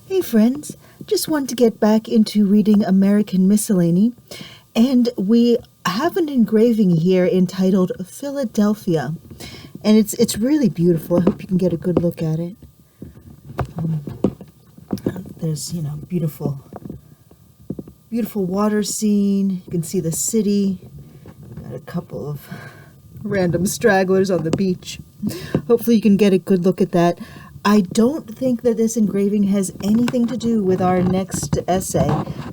Hey friends, just want to get back into reading American Miscellany, and we have an engraving here entitled Philadelphia, and it's really beautiful. I hope you can get a good look at it. There's beautiful water scene. You can see the city. Got a couple of random stragglers on the beach. Hopefully you can get a good look at that. I don't think that this engraving has anything to do with our next essay.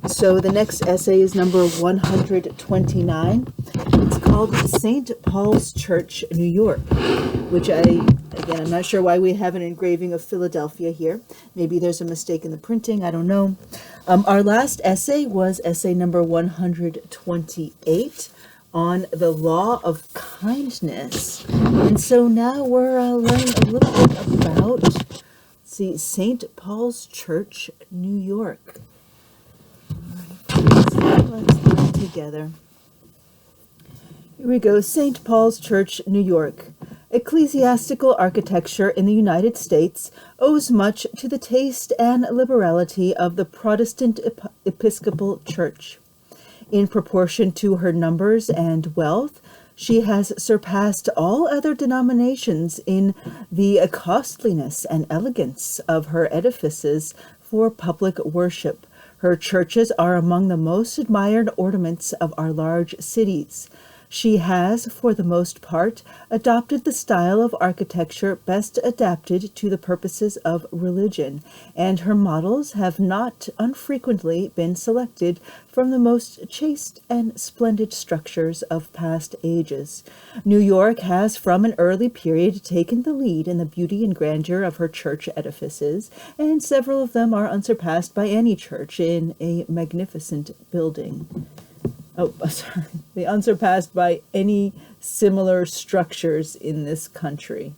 So the next essay is number 129. It's called St. Paul's Church, New York, which I'm not sure why we have an engraving of Philadelphia here. Maybe there's a mistake in the printing. I don't know. Our last essay was essay number 128. On the law of kindness. And so now we're learning a little bit about, St. Paul's Church, New York. Let's learn together. Here we go. St. Paul's Church, New York. Ecclesiastical architecture in the United States owes much to the taste and liberality of the Protestant Episcopal Church. In proportion to her numbers and wealth, she has surpassed all other denominations in the costliness and elegance of her edifices for public worship. Her churches are among the most admired ornaments of our large cities. She has, for the most part, adopted the style of architecture best adapted to the purposes of religion, and her models have not unfrequently been selected from the most chaste and splendid structures of past ages. New York has from an early period taken the lead in the beauty and grandeur of her church edifices, and several of them are unsurpassed by any church in a magnificent building. They unsurpassed by any similar structures in this country.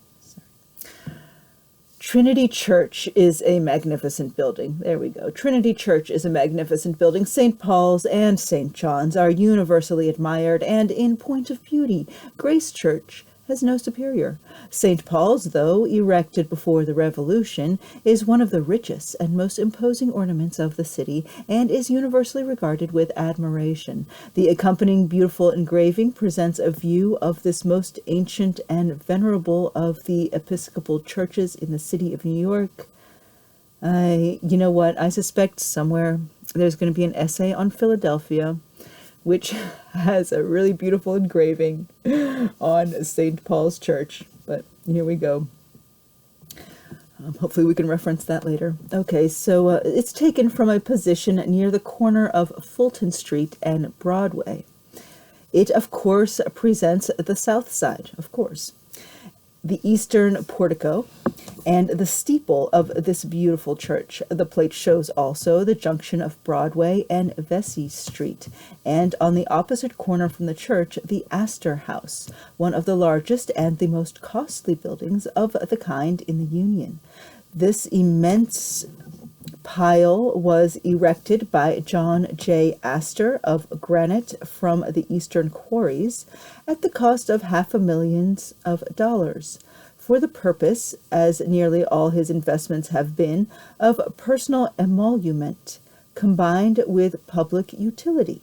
Trinity Church is a magnificent building. There we go. Trinity Church is a magnificent building. St. Paul's and St. John's are universally admired, and in point of beauty, Grace Church has no superior. St. Paul's, though erected before the Revolution, is one of the richest and most imposing ornaments of the city, and is universally regarded with admiration. The accompanying beautiful engraving presents a view of this most ancient and venerable of the Episcopal churches in the city of New York. You know what? I suspect somewhere there's going to be an essay on Philadelphia, which has a really beautiful engraving on St. Paul's Church. But here we go. Hopefully we can reference that later. Okay, so it's taken from a position near the corner of Fulton Street and Broadway. It, of course, presents the south side, of course. The eastern portico and the steeple of this beautiful church. The plate shows also the junction of Broadway and Vesey Street, and on the opposite corner from the church, the Astor House, one of the largest and the most costly buildings of the kind in the Union. This immense pile was erected by John J. Astor of granite from the eastern quarries at the cost of $500,000 for the purpose, as nearly all his investments have been, of personal emolument combined with public utility.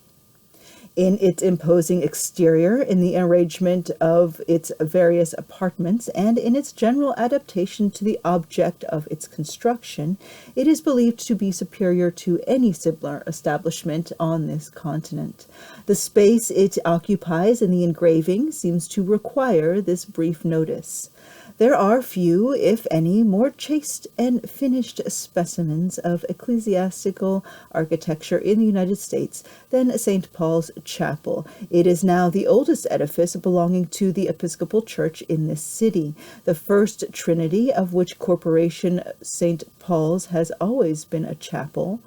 In its imposing exterior, in the arrangement of its various apartments, and in its general adaptation to the object of its construction, it is believed to be superior to any similar establishment on this continent. The space it occupies in the engraving seems to require this brief notice. There are few, if any, more chaste and finished specimens of ecclesiastical architecture in the United States than St. Paul's Chapel. It is now the oldest edifice belonging to the Episcopal Church in this city. The first Trinity, of which corporation St. Paul's has always been a chapel,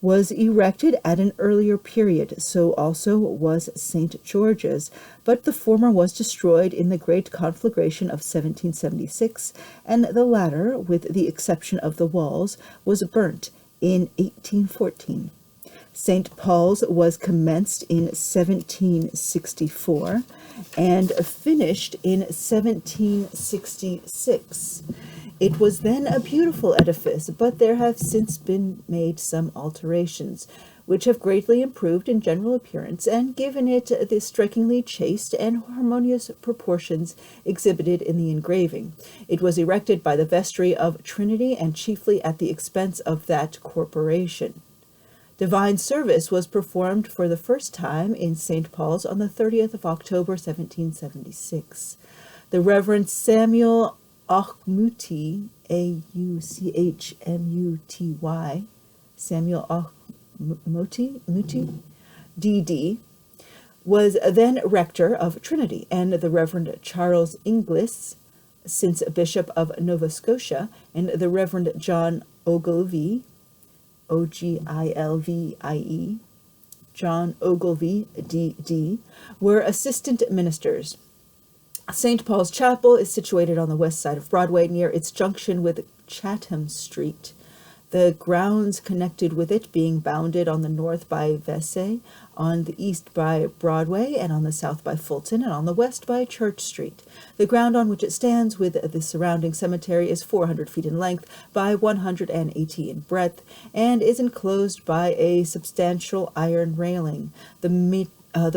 was erected at an earlier period, so also was St. George's, but the former was destroyed in the great conflagration of 1776, and the latter, with the exception of the walls, was burnt in 1814. St. Paul's was commenced in 1764 and finished in 1766. It was then a beautiful edifice, but there have since been made some alterations, which have greatly improved in general appearance and given it the strikingly chaste and harmonious proportions exhibited in the engraving. It was erected by the vestry of Trinity and chiefly at the expense of that corporation. Divine service was performed for the first time in St. Paul's on the 30th of October, 1776. The Reverend Samuel Auchmuty, Auchmuty, Samuel Auchmuty, D.D., was then rector of Trinity, and the Reverend Charles Inglis, since Bishop of Nova Scotia, and the Reverend John Ogilvie, Ogilvie, John Ogilvie, D.D., were assistant ministers. St. Paul's Chapel is situated on the west side of Broadway near its junction with Chatham Street, the grounds connected with it being bounded on the north by Vesey, on the east by Broadway, and on the south by Fulton, and on the west by Church Street. The ground on which it stands with the surrounding cemetery is 400 feet in length by 180 in breadth, and is enclosed by a substantial iron railing. The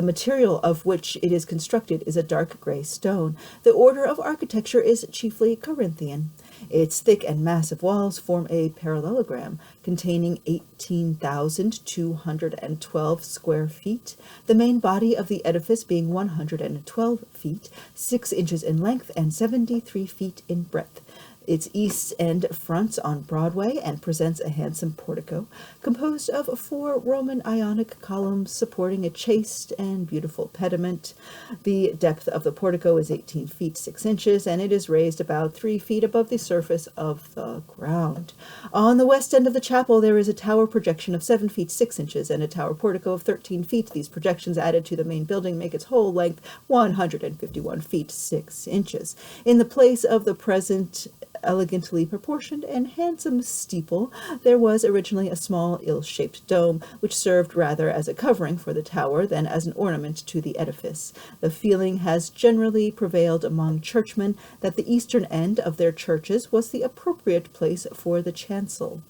material of which it is constructed is a dark gray stone. The order of architecture is chiefly Corinthian. Its thick and massive walls form a parallelogram containing 18,212 square feet, the main body of the edifice being 112 feet, 6 inches in length, and 73 feet in breadth. Its east end fronts on Broadway and presents a handsome portico, composed of 4 Roman Ionic columns supporting a chaste and beautiful pediment. The depth of the portico is 18 feet 6 inches, and it is raised about 3 feet above the surface of the ground. On the west end of the chapel there is a tower projection of 7 feet 6 inches and a tower portico of 13 feet. These projections added to the main building make its whole length 151 feet 6 inches. In the place of the present elegantly proportioned and handsome steeple, there was originally a small ill-shaped dome, which served rather as a covering for the tower than as an ornament to the edifice. The feeling has generally prevailed among churchmen that the eastern end of their churches was the appropriate place for the chancel.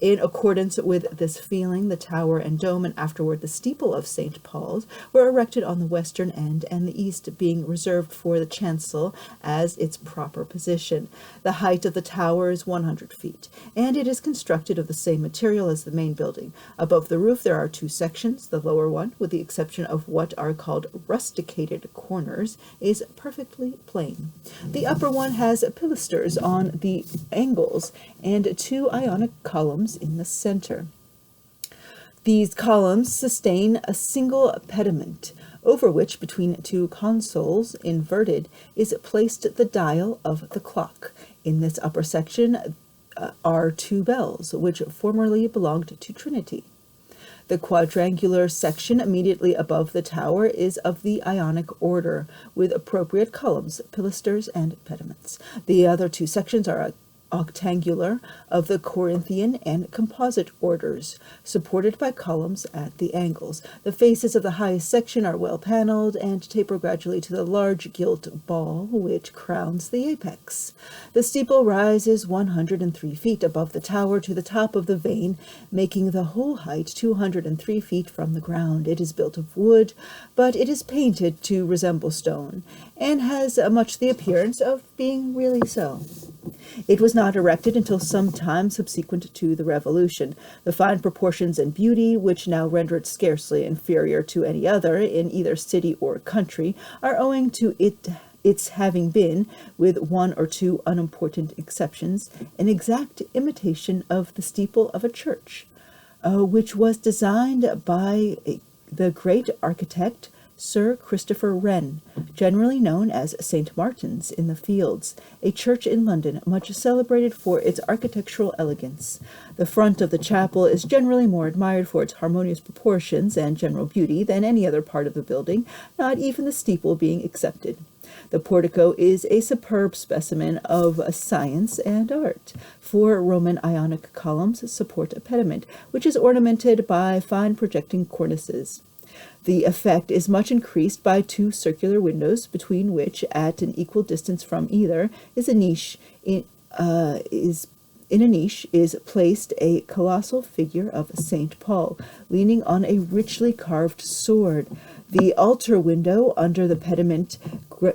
In accordance with this feeling, the tower and dome, and afterward the steeple of St. Paul's, were erected on the western end, and the east being reserved for the chancel as its proper position. The height of the tower is 100 feet, and it is constructed of the same material as the main building. Above the roof there are 2 sections. The lower one, with the exception of what are called rusticated corners, is perfectly plain. The upper one has pilasters on the angles and 2 Ionic columns in the center. These columns sustain a single pediment, over which, between 2 consoles inverted, is placed the dial of the clock. In this upper section are 2 bells, which formerly belonged to Trinity. The quadrangular section immediately above the tower is of the Ionic order, with appropriate columns, pilasters, and pediments. The other 2 sections are octangular, of the Corinthian and composite orders, supported by columns at the angles. The faces of the highest section are well paneled and taper gradually to the large gilt ball which crowns the apex. The steeple rises 103 feet above the tower to the top of the vane, making the whole height 203 feet from the ground. It is built of wood, but it is painted to resemble stone, and has much the appearance of being really so. It was not erected until some time subsequent to the Revolution. The fine proportions and beauty, which now render it scarcely inferior to any other in either city or country, are owing to its having been, with 1 or 2 unimportant exceptions, an exact imitation of the steeple of a church, which was designed by the great architect Sir Christopher Wren, generally known as St. Martin's in the Fields, a church in London much celebrated for its architectural elegance. The front of the chapel is generally more admired for its harmonious proportions and general beauty than any other part of the building, not even the steeple being excepted. The portico is a superb specimen of science and art. 4 Roman Ionic columns support a pediment, which is ornamented by fine projecting cornices. The effect is much increased by 2 circular windows, between which, at an equal distance from either, is a niche is in a niche is placed a colossal figure of Saint Paul, leaning on a richly carved sword. The altar window under the pediment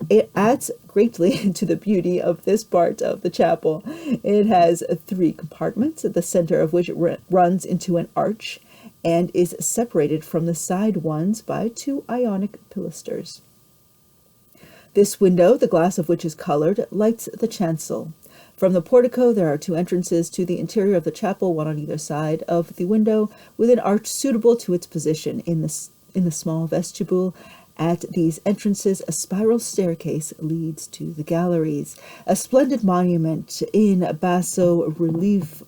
it adds greatly to the beauty of this part of the chapel. It has 3 compartments, the center of which runs into an arch and is separated from the side ones by 2 Ionic pilasters. This window, the glass of which is colored, lights the chancel. From the portico there are 2 entrances to the interior of the chapel, one on either side of the window, with an arch suitable to its position. In the small vestibule at these entrances, a spiral staircase leads to the galleries. A splendid monument in basso relievo,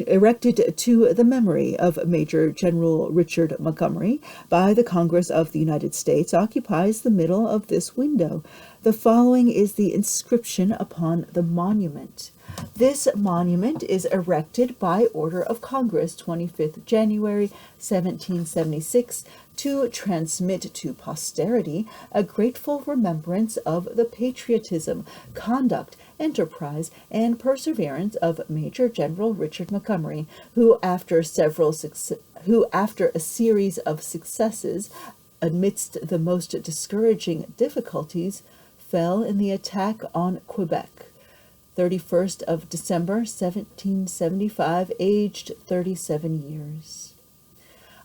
erected to the memory of Major General Richard Montgomery by the Congress of the United States, occupies the middle of this window. The following is the inscription upon the monument. This monument is erected by order of Congress, 25th January 1776, to transmit to posterity a grateful remembrance of the patriotism, conduct, enterprise, and perseverance of Major General Richard Montgomery, who after a series of successes amidst the most discouraging difficulties, fell in the attack on Quebec, 31st of December, 1775, aged 37 years.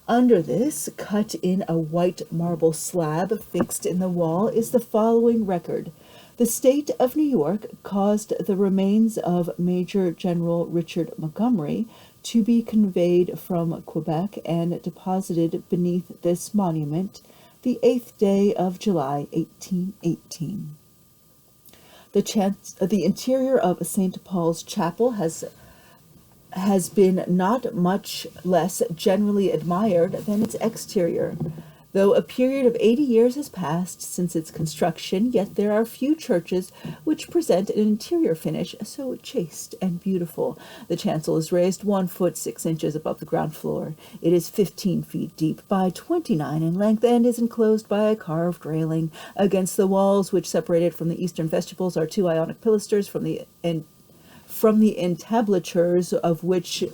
Under this, cut in a white marble slab fixed in the wall, is the following record. The state of New York caused the remains of Major General Richard Montgomery to be conveyed from Quebec and deposited beneath this monument the 8th day of July, 1818. The interior of St. Paul's Chapel has been not much less generally admired than its exterior. Though a period of 80 years has passed since its construction, yet there are few churches which present an interior finish so chaste and beautiful. The chancel is raised 1 foot 6 inches above the ground floor. It is 15 feet deep by 29 in length and is enclosed by a carved railing. Against the walls which separate it from the eastern vestibules are 2 Ionic pilasters, from the entablatures of which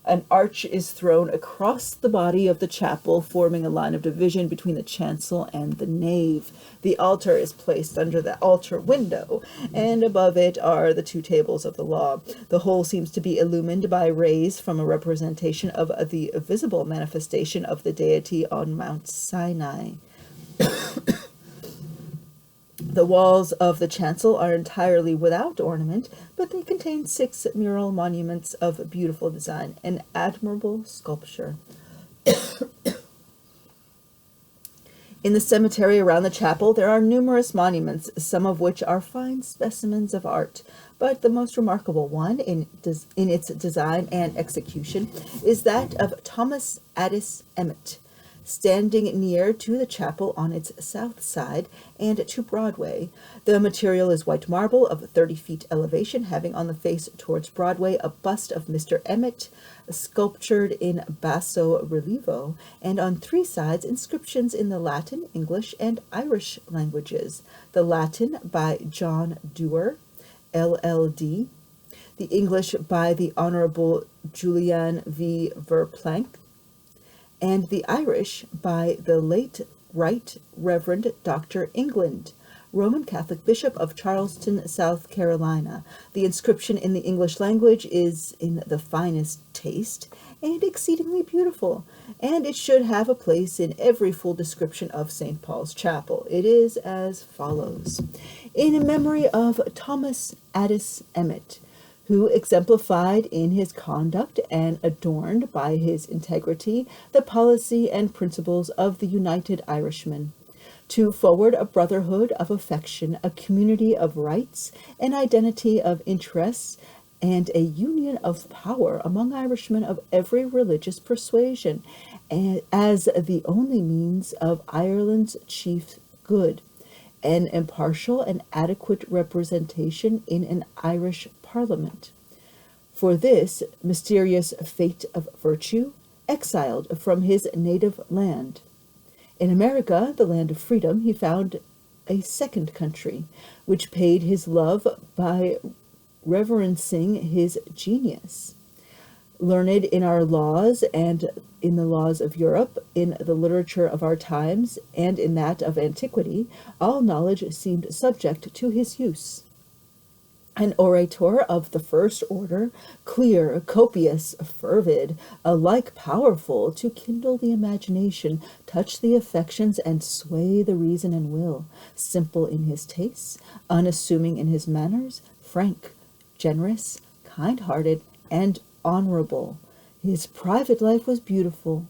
an arch is thrown across the body of the chapel, forming a line of division between the chancel and the nave. The altar is placed under the altar window, and above it are the 2 tables of the law. The whole seems to be illumined by rays from a representation of the visible manifestation of the deity on Mount Sinai. The walls of the chancel are entirely without ornament, but they contain 6 mural monuments of beautiful design and admirable sculpture. In the cemetery around the chapel there are numerous monuments, some of which are fine specimens of art, but the most remarkable one in its design and execution is that of Thomas Addis Emmet, standing near to the chapel on its south side and to Broadway. The material is white marble of 30 feet elevation, having on the face towards Broadway a bust of Mr. Emmet, sculptured in basso relievo, and on 3 sides inscriptions in the Latin, English, and Irish languages. The Latin by John Dewar, LL.D., the English by the Honorable Julian V. Verplanck, and the Irish by the late Right Reverend Dr. England, Roman Catholic Bishop of Charleston, South Carolina. The inscription in the English language is in the finest taste and exceedingly beautiful, and it should have a place in every full description of St. Paul's Chapel. It is as follows. In memory of Thomas Addis Emmet, who exemplified in his conduct and adorned by his integrity the policy and principles of the United Irishmen, to forward a brotherhood of affection, a community of rights, an identity of interests, and a union of power among Irishmen of every religious persuasion, and as the only means of Ireland's chief good, an impartial and adequate representation in an Irish Parliament. For this mysterious fate of virtue, exiled from his native land. In America, the land of freedom, he found a second country, which paid his love by reverencing his genius. Learned in our laws and in the laws of Europe, in the literature of our times, and in that of antiquity, all knowledge seemed subject to his use. An orator of the first order, clear, copious, fervid, alike powerful to kindle the imagination, touch the affections, and sway the reason and will, simple in his tastes, unassuming in his manners, frank, generous, kind-hearted, and honorable. His private life was beautiful,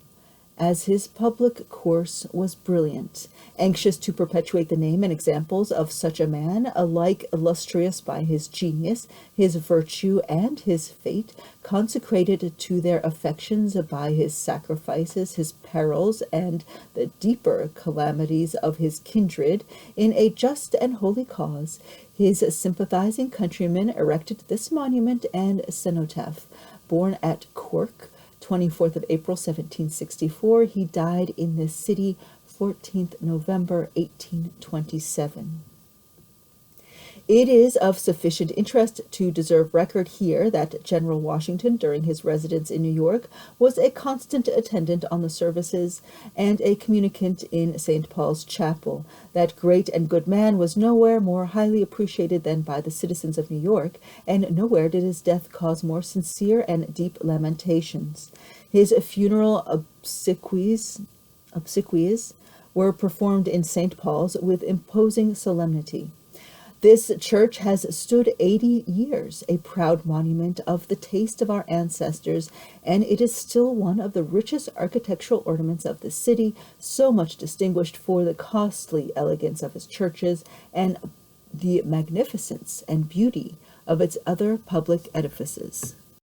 as his public course was brilliant, anxious to perpetuate the name and examples of such a man, alike illustrious by his genius, his virtue, and his fate, consecrated to their affections by his sacrifices, his perils, and the deeper calamities of his kindred, in a just and holy cause. His sympathizing countrymen erected this monument and cenotaph. Born at Cork, 24th of April, 1764. He died in this city, 14th November, 1827. It is of sufficient interest to deserve record here that General Washington, during his residence in New York, was a constant attendant on the services and a communicant in St. Paul's Chapel. That great and good man was nowhere more highly appreciated than by the citizens of New York, and nowhere did his death cause more sincere and deep lamentations. His funeral obsequies were performed in St. Paul's with imposing solemnity. This church has stood 80 years, a proud monument of the taste of our ancestors, and it is still one of the richest architectural ornaments of the city, so much distinguished for the costly elegance of its churches and the magnificence and beauty of its other public edifices.